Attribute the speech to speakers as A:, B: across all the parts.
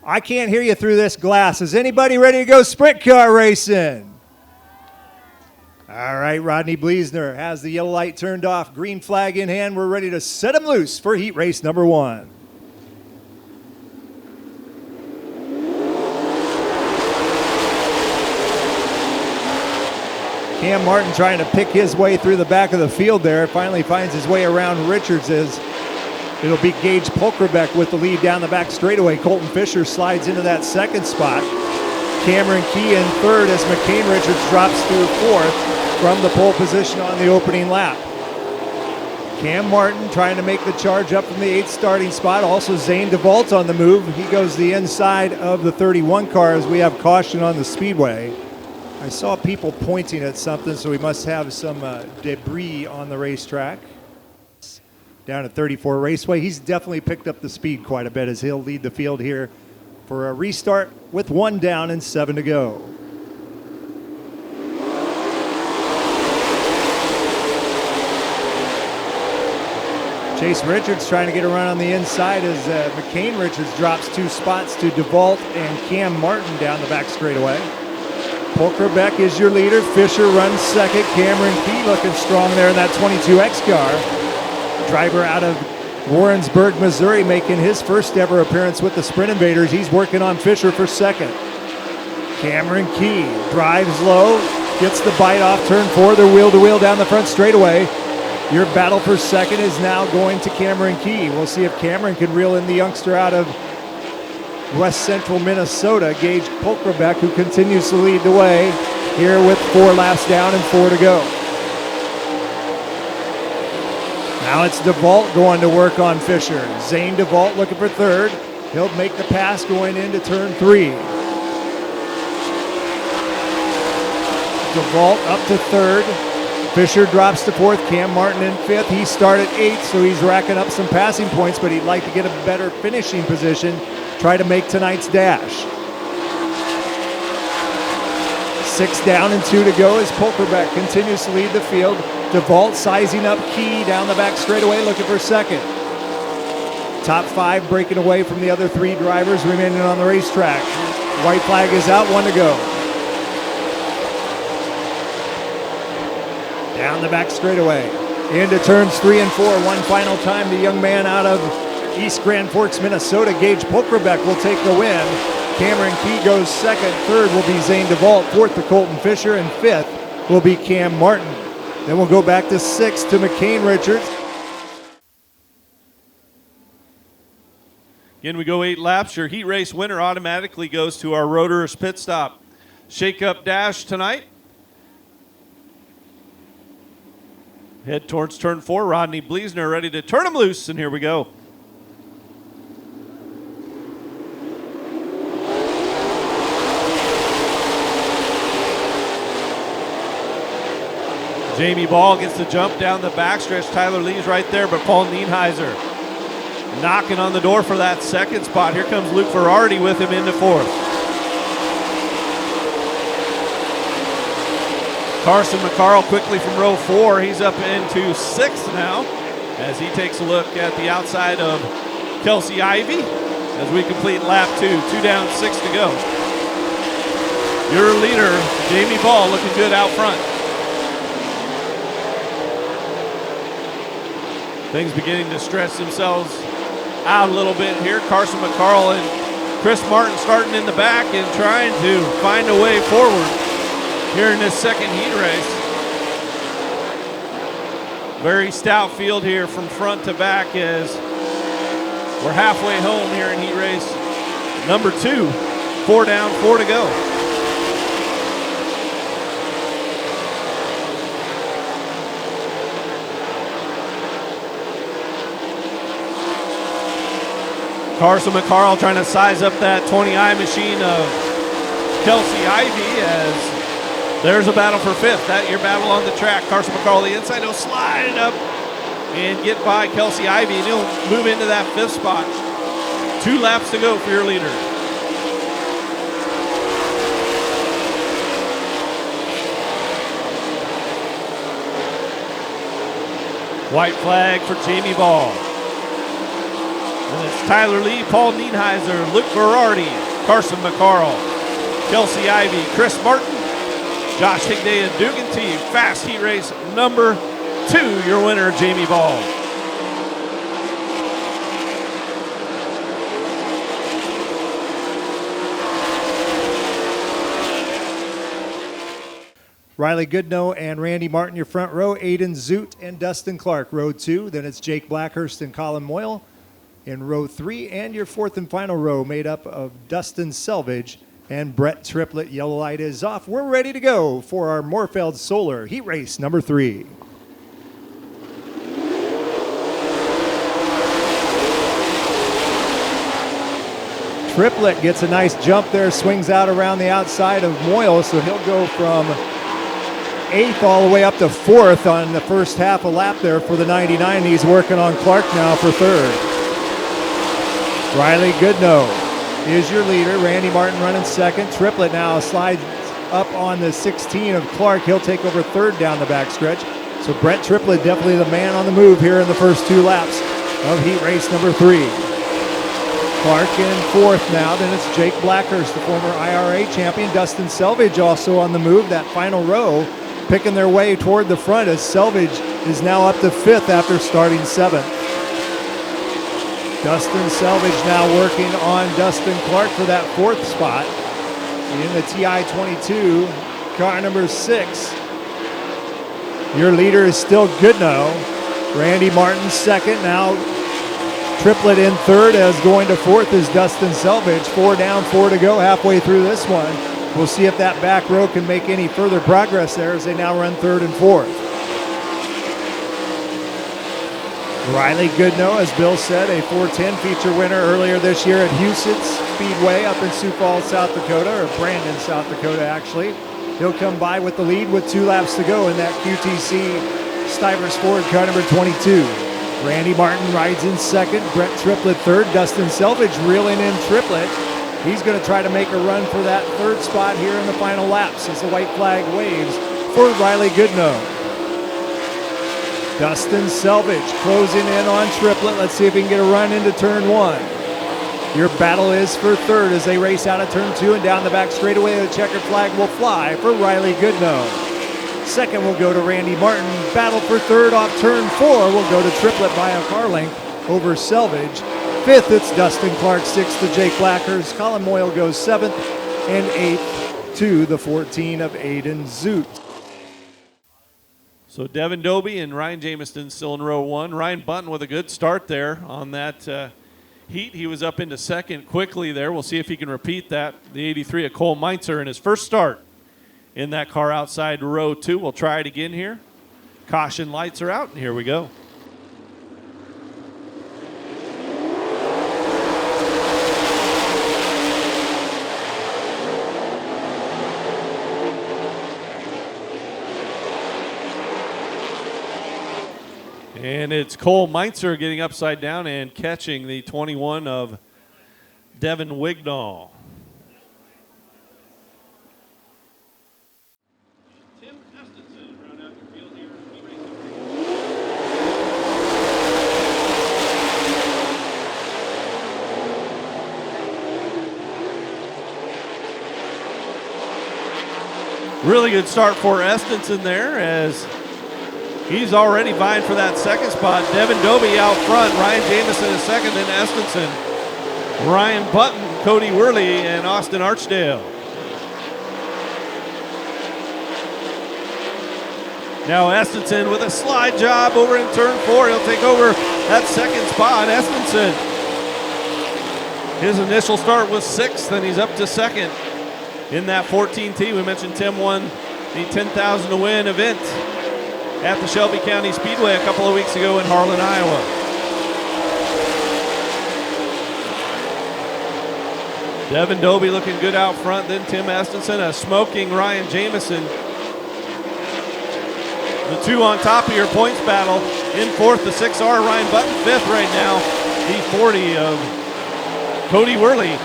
A: I can't hear you through this glass. Is anybody ready to go sprint car racing? All right, Rodney Bleasner has the yellow light turned off, green flag in hand. We're ready to set him loose for heat race number 1. Cam Martin trying to pick his way through the back of the field there. Finally finds his way around Richards's. It'll be Gage Polkerbeck with the lead down the back straightaway. Colton Fisher slides into that second spot. Cameron Key in third as McCain Richards drops through fourth from the pole position on the opening lap. Cam Martin trying to make the charge up from the 8th starting spot. Also Zane DeVault on the move. He goes the inside of the 31 car as we have caution on the speedway. I saw people pointing at something, so we must have some debris on the racetrack. Down at 34 Raceway, he's definitely picked up the speed quite a bit as he'll lead the field here for a restart with 1 down and 7 to go. Chase Richards trying to get around on the inside as McCain Richards drops 2 spots to DeVault and Cam Martin down the back straightaway. Polkerbeck is your leader. Fisher runs second. Cameron Key looking strong there in that 22X car. Driver out of Warrensburg, Missouri, making his first ever appearance with the Sprint Invaders. He's working on Fisher for second. Cameron Key drives low, gets the bite off turn 4. They're wheel to wheel down the front straightaway. Your battle for second is now going to Cameron Key. We'll see if Cameron can reel in the youngster out of West Central Minnesota, Gage Polkerbeck, who continues to lead the way here with 4 laps down and 4 to go. Now it's DeVault going to work on Fisher. Zane DeVault looking for third. He'll make the pass going into turn 3. DeVault up to third. Fisher drops to fourth. Cam Martin in fifth. He started 8th, so he's racking up some passing points, but he'd like to get a better finishing position, try to make tonight's dash. 6 down and 2 to go as Polkerbeck continues to lead the field. DeVault sizing up Key down the back straightaway, looking for second. Top 5 breaking away from the other 3 drivers remaining on the racetrack. White flag is out, 1 to go. Down the back straightaway, into turns 3 and 4. One final time, the young man out of East Grand Forks, Minnesota, Gage Polkerbeck, will take the win. Cameron Key goes second. Third will be Zane DeVault. Fourth to Colton Fisher. And fifth will be Cam Martin. Then we'll go back to 6th to McCain Richards.
B: Again, we go 8 laps. Your heat race winner automatically goes to our Rotorers pit stop. Shake-up dash tonight. Head towards turn 4. Rodney Bleasner ready to turn him loose, and here we go. Jamie Ball gets the jump down the backstretch. Tyler Lee's right there, but Paul Nienheiser knocking on the door for that second spot. Here comes Luke Ferrardi with him into 4th. Carson McCarl quickly from row 4. He's up into 6th now as he takes a look at the outside of Kelsey Ivey as we complete lap 2. 2 down, 6 to go. Your leader, Jamie Ball, looking good out front. Things beginning to stretch themselves out a little bit here. Carson McCarl and Chris Martin starting in the back and trying to find a way forward here in this second heat race. Very stout field here from front to back as we're halfway home here in heat race number 2. 4 down, 4 to go. Carson McCarl trying to size up that 20i machine of Kelsey Ivey as there's a battle for 5th. That your battle on the track. Carson McCarl the inside, he'll slide it up and get by Kelsey Ivey, and he'll move into that 5th spot. 2 laps to go for your leader. White flag for Jamie Ball. And it's Tyler Lee, Paul Nienheiser, Luke Ferrardi, Carson McCarl, Kelsey Ivey, Chris Martin, Josh Higday, and Dugan T. Fast heat race number 2, your winner, Jamie Ball.
A: Riley Goodnow and Randy Martin, your front row. Aiden Zoot and Dustin Clark, row 2. Then it's Jake Blackhurst and Colin Moyle in row 3. And your 4th and final row made up of Dustin Selvage and Brett Triplett. Yellow light is off. We're ready to go for our Moorfeld Solar Heat Race number 3. Triplett gets a nice jump there, swings out around the outside of Moyle, so he'll go from 8th all the way up to 4th on the first half a lap there for the 99. He's working on Clark now for 3rd. Riley Goodnow is your leader. Randy Martin running 2nd. Triplett now slides up on the 16 of Clark. He'll take over 3rd down the backstretch. So Brett Triplett definitely the man on the move here in the first 2 laps of heat race number 3. Clark in 4th now. Then it's Jake Blackhurst, the former IRA champion. Dustin Selvage also on the move. That final row picking their way toward the front as Selvage is now up to 5th after starting 7th. Dustin Selvage now working on Dustin Clark for that 4th spot in the TI-22, car number 6. Your leader is still Goodnow. Randy Martin 2nd. Now Triplett in 3rd as going to 4th is Dustin Selvage. 4 down, 4 to go halfway through this one. We'll see if that back row can make any further progress there as they now run 3rd and 4th. Riley Goodnow, as Bill said, a 410 feature winner earlier this year at Houston Speedway up in Sioux Falls, South Dakota, or Brandon, South Dakota, actually. He'll come by with the lead with 2 laps to go in that QTC Stivers Ford car number 22. Randy Martin rides in 2nd, Brett Triplett 3rd, Dustin Selvage reeling in Triplett. He's going to try to make a run for that 3rd spot here in the final laps as the white flag waves for Riley Goodnow. Dustin Selvage closing in on Triplett. Let's see if he can get a run into turn 1. Your battle is for 3rd as they race out of turn 2 and down the back straightaway. The checkered flag will fly for Riley Goodnow. 2nd will go to Randy Martin. Battle for 3rd off turn 4 will go to Triplett by a car length over Selvage. 5th, it's Dustin Clark. 6th to Jake Blackhurst. Colin Moyle goes 7th, and 8th to the 14 of Aiden Zoot.
B: So Devin Doby and Ryan Jameston still in row 1. Ryan Bunton with a good start there on that heat. He was up into 2nd quickly there. We'll see if he can repeat that. The 83 of Cole Meintzer in his first start in that car outside row 2. We'll try it again here. Caution lights are out, and here we go. And it's Cole Meintzer getting upside down and catching the 21 of Devin Wignall. Tim Estenson, round out your field here. Really good start for Estenson there, as he's already vying for that second spot. Devin Dobie out front, Ryan Jamison is second, then Estenson, Ryan Button, Cody Worley, and Austin Archdale. Now Estenson with a slide job over in turn 4. He'll take over that second spot. Estenson, his initial start was 6th, and he's up to second in that 14T. We mentioned Tim won the 10,000 to win event at the Shelby County Speedway a couple of weeks ago in Harlan, Iowa. Devin Dobie looking good out front, then Tim Estenson, a smoking Ryan Jamison. The two on top of your points battle. In 4th, the 6R, Ryan Button 5th right now. The 40 of Cody Worley.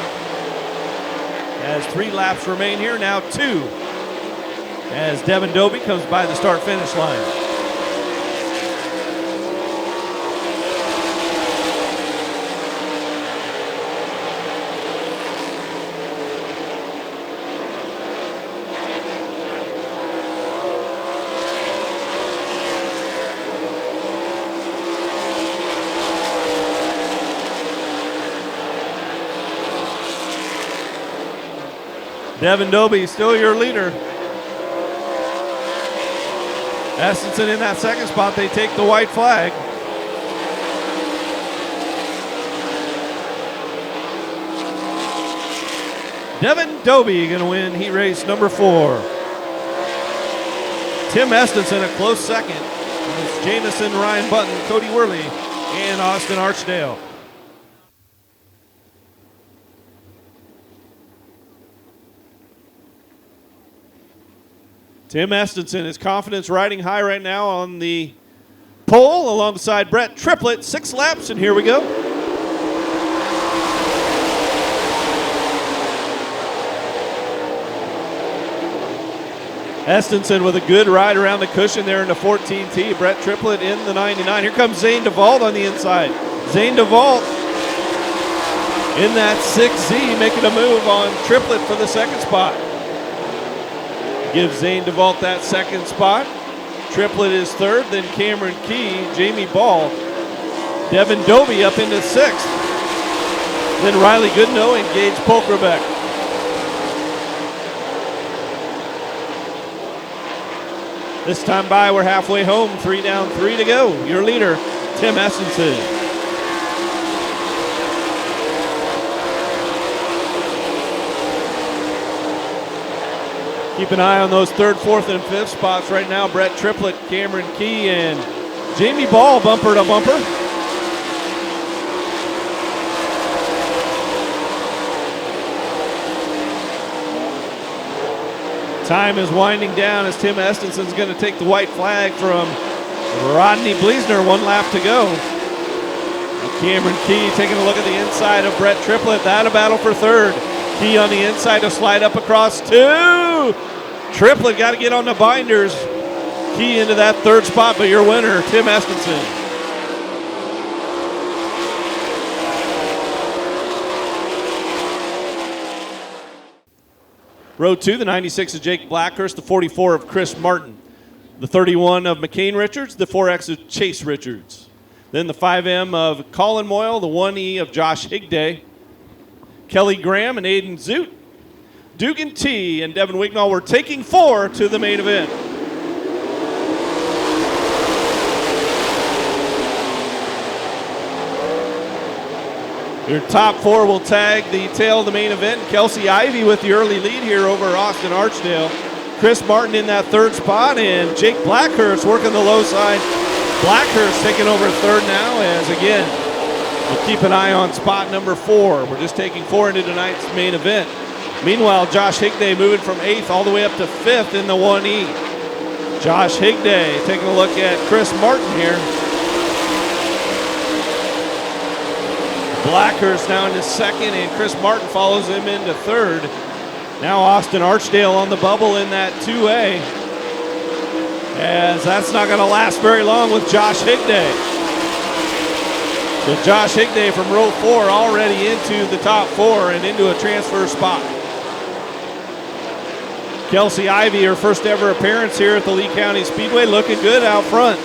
B: As 3 laps remain here, now 2. As Devin Dobie comes by the start-finish line. Devin Dobie, still your leader. Estenson in that second spot. They take the white flag. Devin Dobie going to win heat race number 4. Tim Estenson a close second. It's Jamison, Ryan Button, Cody Worley, and Austin Archdale. Tim Estenson, his confidence riding high right now on the pole alongside Brett Triplett. 6 laps, and here we go. Estenson with a good ride around the cushion there in the 14T. Brett Triplett in the 99. Here comes Zane DeVault on the inside. Zane DeVault in that 6Z making a move on Triplett for the second spot. Gives Zane DeVault that second spot. Triplett is 3rd, then Cameron Key, Jamie Ball, Devin Dobie up into 6th. Then Riley Goodnow and Gage Polkrebeck. This time by, we're halfway home. 3 down, 3 to go. Your leader, Tim Estenson. Keep an eye on those 3rd, 4th, and 5th spots right now. Brett Triplett, Cameron Key, and Jamie Ball bumper to bumper. Time is winding down as Tim Estenson's going to take the white flag from Rodney Bleasner. 1 lap to go. Cameron Key taking a look at the inside of Brett Triplett. That a battle for 3rd. Key on the inside to slide up across 2. Triplett got to get on the binders. Key into that 3rd spot, but your winner, Tim Estenson. Row 2, the 96 of Jake Blackhurst, the 44 of Chris Martin, the 31 of McCain Richards, the 4X of Chase Richards. Then the 5M of Colin Moyle, the 1E of Josh Higday, Kelly Graham and Aiden Zoot, Dugan T and Devin Wignall were taking 4 to the main event. Your top 4 will tag the tail of the main event. Kelsey Ivey with the early lead here over Austin Archdale. Chris Martin in that third spot, and Jake Blackhurst working the low side. Blackhurst taking over third now, as again, we'll keep an eye on spot number 4. We're just taking 4 into tonight's main event. Meanwhile, Josh Higday moving from 8th all the way up to 5th in the 1E. Josh Higday taking a look at Chris Martin here. Blackhurst now into second, and Chris Martin follows him into third. Now Austin Archdale on the bubble in that 2A, as that's not going to last very long with Josh Higday. So Josh Higday from row 4 already into the top 4 and into a transfer spot. Kelsey Ivey, her first ever appearance here at the Lee County Speedway, looking good out front.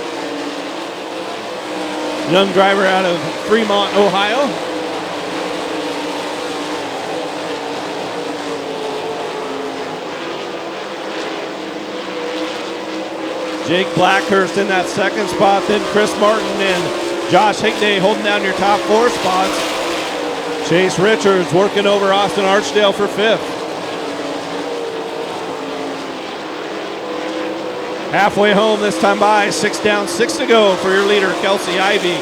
B: Young driver out of Fremont, Ohio. Jake Blackhurst in that second spot, then Chris Martin and Josh Higday holding down your top 4 spots. Chase Richards working over Austin Archdale for 5th. Halfway home this time by, 6 down, 6 to go for your leader, Kelsey Ivey.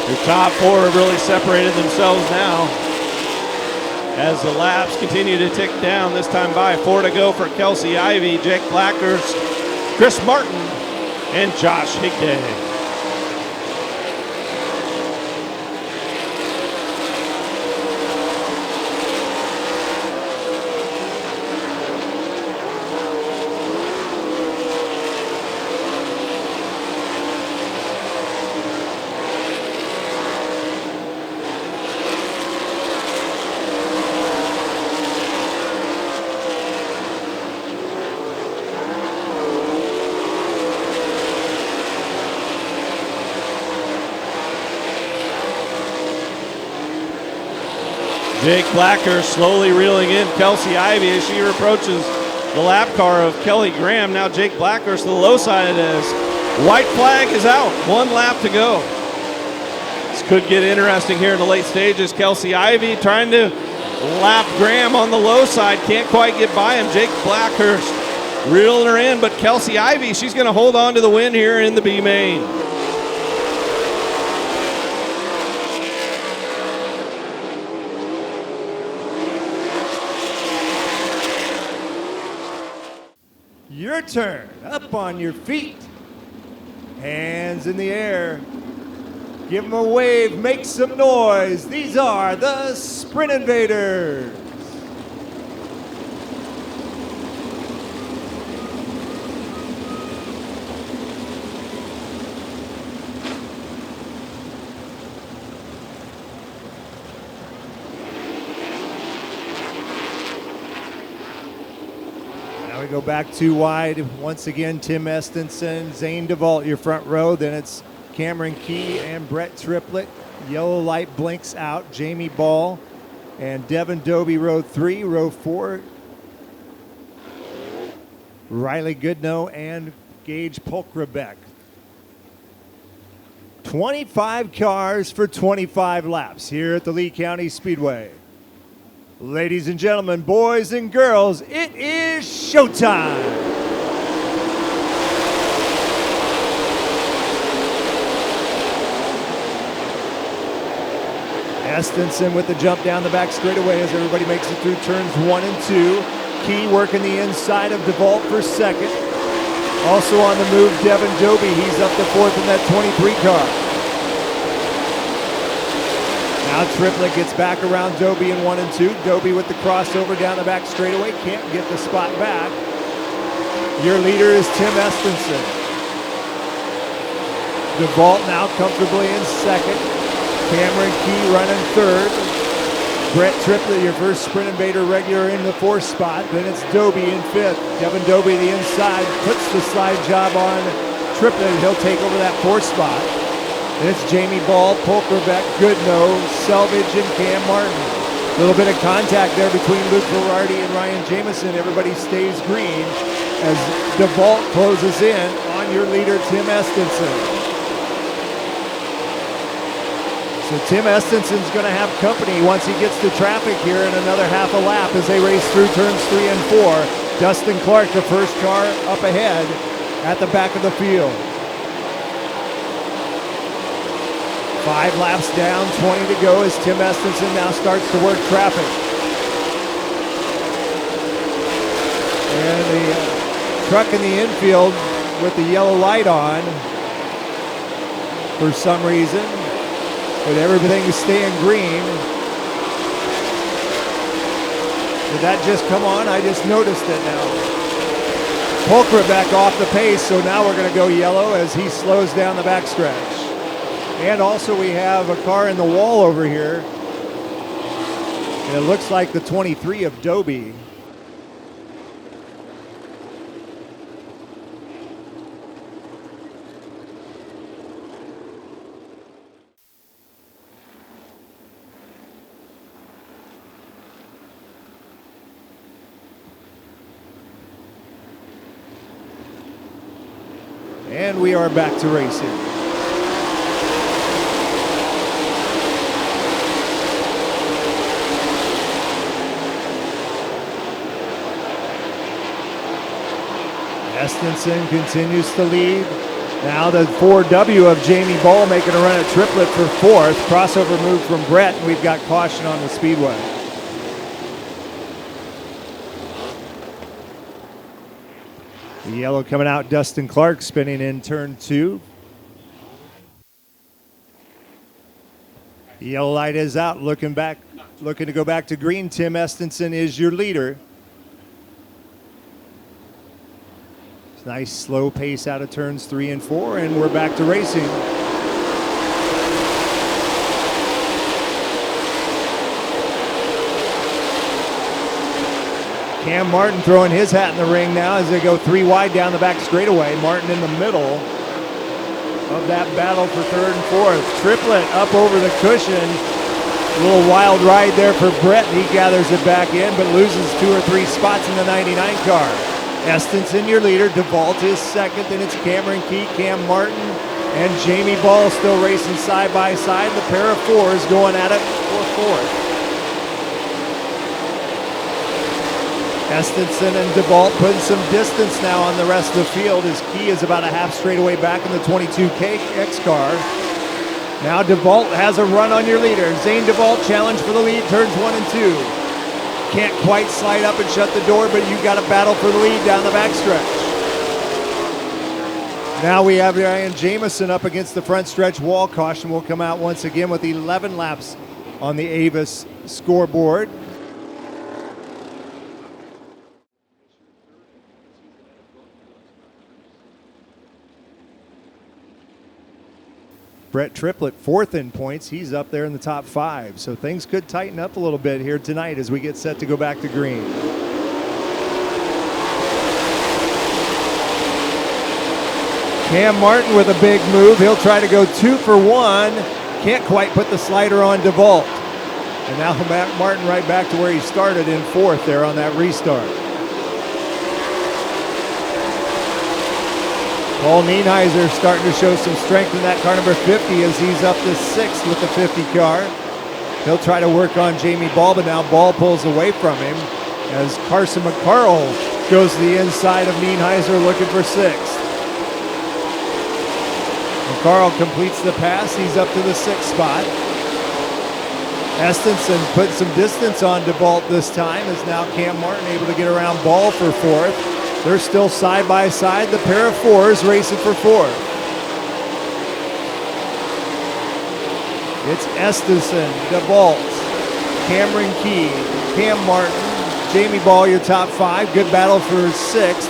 B: Your top 4 have really separated themselves now as the laps continue to tick down. This time by, 4 to go for Kelsey Ivey, Jake Blackhurst, Chris Martin, and Josh Higday. Jake Blackhurst slowly reeling in Kelsey Ivey as she approaches the lap car of Kelly Graham. Now Jake Blackhurst to the low side as white flag is out. 1 lap to go. This could get interesting here in the late stages. Kelsey Ivey trying to lap Graham on the low side. Can't quite get by him. Jake Blackhurst reeling her in, but Kelsey Ivey, she's going to hold on to the win here in the B main.
A: Your turn. Up on your feet. Hands in the air. Give them a wave. Make some noise. These are the Sprint Invaders. We go back 2 wide. Once again, Tim Estenson, Zane DeVault, your front row. Then it's Cameron Key and Brett Triplett. Yellow light blinks out. Jamie Ball and Devin Doby, row 3. Row 4, Riley Goodnow and Gage Polkrebeck. 25 cars for 25 laps here at the Lee County Speedway. Ladies and gentlemen, boys and girls, it is showtime. Estenson with the jump down the back straightaway as everybody makes it through turns 1 and 2. Key working the inside of DeVault for second. Also on the move, Devin Doby. He's up to 4th in that 23 car. Now Triplett gets back around Doby in 1 and 2. Doby with the crossover down the back straightaway. Can't get the spot back. Your leader is Tim Estenson. DeVault now comfortably in second. Cameron Key running third. Brett Triplett, your first Sprint Invader regular, in the 4th spot. Then it's Doby in 5th. Devin Doby the inside, puts the slide job on Triplett. He'll take over that 4th spot. Then it's Jamie Ball, Polkrebeck, Goodnow, Selvage, and Cam Martin. little bit of contact there between Luke Berardi and Ryan Jamison. Everybody stays green as DeVault closes in on your leader, Tim Estenson. So Tim Estenson's going to have company once he gets to traffic here in another half a lap as they race through turns 3 and 4. Dustin Clark, the first car up ahead at the back of the field. 5 laps down, 20 to go as Tim Estenson now starts to work traffic. And the truck in the infield with the yellow light on for some reason. But everything is staying green. Did that just come on? I just noticed it now. Polkra back off the pace, so now we're going to go yellow as he slows down the backstretch. And also we have a car in the wall over here. And it looks like the 23 of Dobie. And we are back to racing. Estenson continues to lead. Now the 4W of Jamie Ball making a run at triplet for 4th. Crossover move from Brett, and we've got caution on the speedway. The yellow coming out, Dustin Clark spinning in turn 2. The yellow light is out, looking to go back to green. Tim Estenson is your leader. It's nice slow pace out of turns 3 and 4, and we're back to racing. Cam Martin throwing his hat in the ring now as they go 3 wide down the back straightaway. Martin in the middle of that battle for 3rd and 4th. Triplet up over the cushion. A little wild ride there for Brett. He gathers it back in, but loses 2 or 3 spots in the 99 car. Estenson, your leader. DeVault is 2nd. Then it's Cameron Key, Cam Martin, and Jamie Ball still racing side by side. The pair of 4s going at it for 4th. Estenson and DeVault putting some distance now on the rest of the field as Key is about a half straightaway back in the 22K X car. Now DeVault has a run on your leader. Zane DeVault challenge for the lead, turns 1 and 2. Can't quite slide up and shut the door, but you got to battle for the lead down the backstretch. Now we have Ryan Jamison up against the front stretch wall. Caution will come out once again with 11 laps on the Avis scoreboard. Brett Triplett 4th in points. He's up there in the top 5. So things could tighten up a little bit here tonight as we get set to go back to green. Cam Martin with a big move. He'll try to go 2 for 1. Can't quite put the slider on DeVault. And now Martin right back to where he started in 4th there on that restart. Paul Nienheiser starting to show some strength in that car number 50 as he's up to 6th with the 50 car. He'll try to work on Jamie Ball, but now Ball pulls away from him as Carson McCarl goes to the inside of Nienheiser looking for 6th. McCarl completes the pass. He's up to the 6th spot. Estenson put some distance on DeVault this time as now Cam Martin able to get around Ball for 4th. They're still side by side, the pair of 4s racing for 4th. It's Estenson, DeVault, Cameron Key, Cam Martin, Jamie Ball, your top 5. Good battle for 6th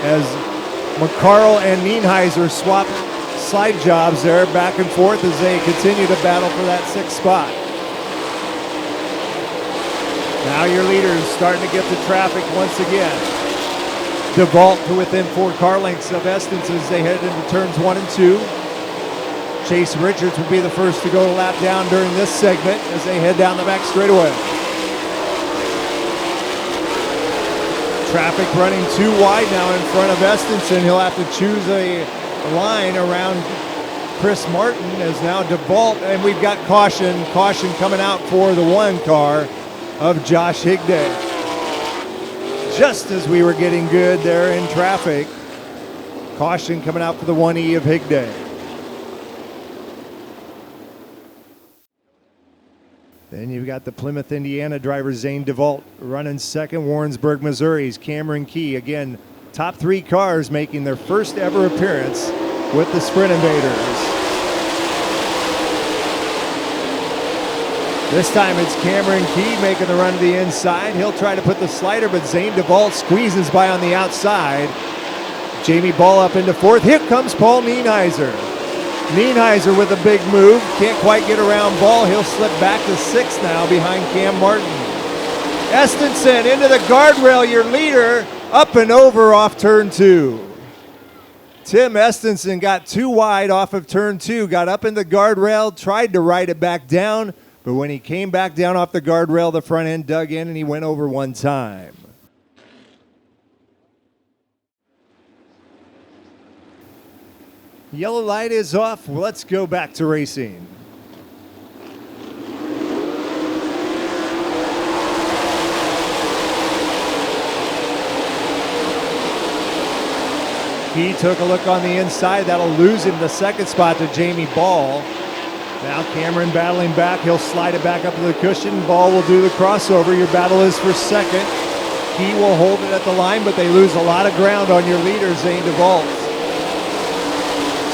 A: as McCarl and Nienheiser swap side jobs there back and forth as they continue to battle for that 6th spot. Now your leader is starting to get the traffic once again. DeVault to within 4 car lengths of Estenson as they head into turns 1 and 2. Chase Richards will be the first to go a lap down during this segment as they head down the back straightaway. Traffic running too wide now in front of Estenson. He'll have to choose a line around Chris Martin as now DeVault, and we've got caution coming out for the one car of Josh Higday. Just as we were getting good there in traffic, caution coming out for the 1E of Higday. Then you've got the Plymouth, Indiana driver Zane DeVault running second. Warrensburg, Missouri's Cameron Key. Again, top 3 cars making their first ever appearance with the Sprint Invaders. This time it's Cameron Key making the run to the inside. He'll try to put the slider, but Zane DeVault squeezes by on the outside. Jamie Ball up into 4th. Here comes Paul Nienheiser. Nienheiser with a big move. Can't quite get around Ball. He'll slip back to 6th now behind Cam Martin. Estenson into the guardrail. Your leader up and over off turn 2. Tim Estenson got too wide off of turn 2. Got up in the guardrail. Tried to ride it back down. But when he came back down off the guardrail, the front end dug in and he went over one time. Yellow light is off. Let's go back to racing. He took a look on the inside. That'll lose him the 2nd spot to Jamie Ball. Now Cameron battling back. He'll slide it back up to the cushion. Ball will do the crossover. Your battle is for 2nd. He will hold it at the line, but they lose a lot of ground on your leader, Zane DeVault.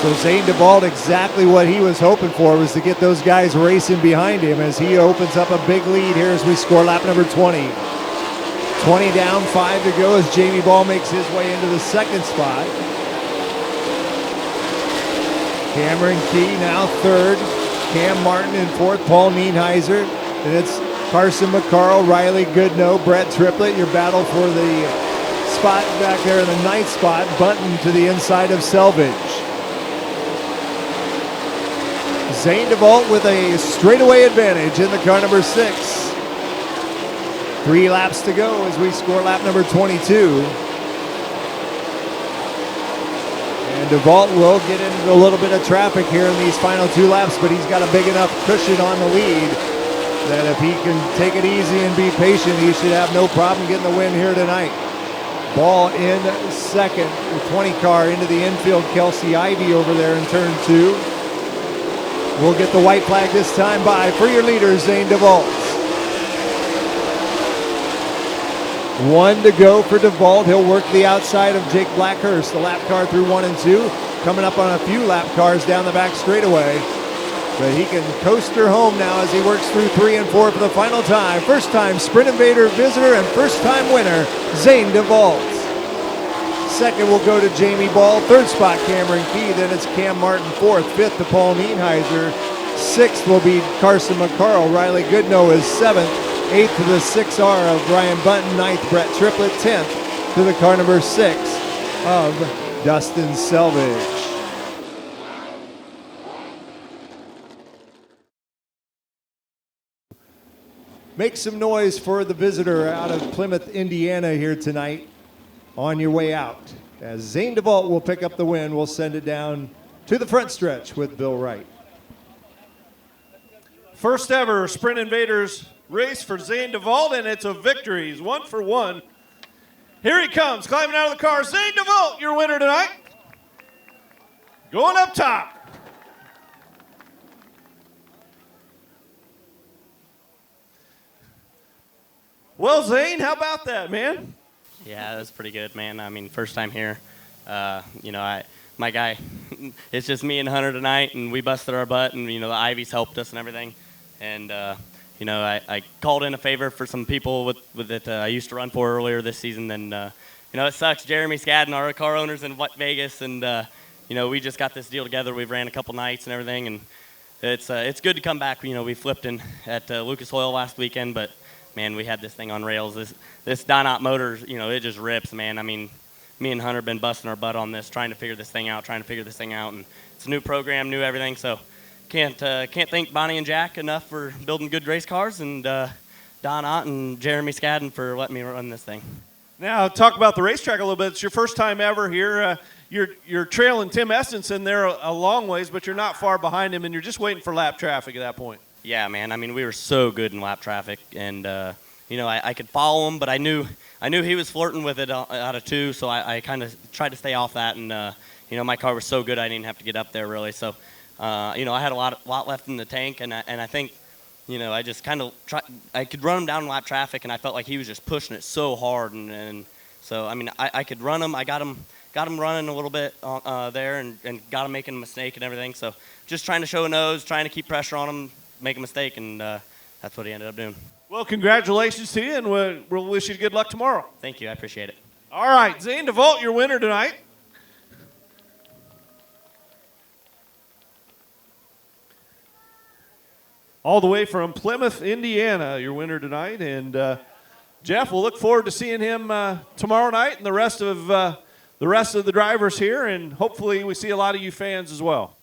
A: So Zane DeVault, exactly what he was hoping for was to get those guys racing behind him as he opens up a big lead here as we score lap number 20. 20 down, 5 to go as Jamie Ball makes his way into the 2nd spot. Cameron Key now 3rd. Cam Martin in 4th. Paul Nienheiser. And it's Carson McCarl, Riley Goodnow, Brett Triplett. Your battle for the spot back there in the 9th spot. Bunton to the inside of Selvage. Zane DeVault with a straightaway advantage in the car number 6. 3 laps to go as we score lap number 22. And DeVault will get into a little bit of traffic here in these final 2 laps, but he's got a big enough cushion on the lead that if he can take it easy and be patient, he should have no problem getting the win here tonight. Ball in 2nd. The 20 car into the infield. Kelsey Ivey over there in turn 2. We'll get the white flag this time by for your leader, Zane DeVault. 1 to go for DeVault. He'll work the outside of Jake Blackhurst, the lap car through 1 and 2. Coming up on a few lap cars down the back straightaway. But he can coast her home now as he works through 3 and 4 for the final time. First time Sprint Invader visitor and first time winner, Zane DeVault. 2nd will go to Jamie Ball. 3rd spot, Cameron Key. Then it's Cam Martin 4th. 5th to Paul Nienheiser. 6th will be Carson McCarl. Riley Goodnow is 7th. 8th to the 6R of Brian Bunton. 9th, Brett Triplett. 10th to the car number 6 of Dustin Selvage. Make some noise for the visitor out of Plymouth, Indiana here tonight on your way out. As Zane DeVault will pick up the win, we'll send it down to the front stretch with Bill Wright.
B: First ever Sprint Invaders race for Zane DeVault, and it's a victory. He's 1 for 1. Here he comes, climbing out of the car. Zane DeVault, your winner tonight. Going up top. Well, Zane, how about that, man?
C: Yeah, that was pretty good, man. I mean, first time here. My guy, it's just me and Hunter tonight, and we busted our butt, and, the Ivies helped us and everything. And, I called in a favor for some people that I used to run for earlier this season. And, it sucks. Jeremy Skadden, our car owners in Vegas, and, we just got this deal together. We've ran a couple nights and everything, and it's good to come back. We flipped in at Lucas Oil last weekend, but, man, we had this thing on rails. This Donat motor, it just rips, man. I mean, me and Hunter have been busting our butt on this, trying to figure this thing out, and it's a new program, new everything, so can't thank Bonnie and Jack enough for building good race cars, and Donat and Jeremy Skadden for letting me run this thing.
B: Now, talk about the racetrack a little bit. It's your first time ever here. You're trailing Tim Estenson there a long ways, but you're not far behind him, and you're just waiting for lap traffic at that point.
C: Yeah, man. I mean, we were so good in lap traffic, and you know, I could follow him, but I knew he was flirting with it out of 2, so I kind of tried to stay off that, and you know, my car was so good I didn't have to get up there really. So, you know, I had a lot left in the tank, and I think, you know, I just kind of I could run him down lap traffic, and I felt like he was just pushing it so hard, and so I mean, I could run him. I got him running a little bit there, and got him making a mistake and everything. So just trying to show a nose, trying to keep pressure on him, make a mistake, and that's what he ended up doing.
B: Well, congratulations to you, and we'll wish you good luck tomorrow.
C: Thank you. I appreciate it.
B: All right, Zane DeVault, your winner tonight. All the way from Plymouth, Indiana, your winner tonight. And Jeff, we'll look forward to seeing him tomorrow night and the rest of the drivers here, and hopefully we see a lot of you fans as well.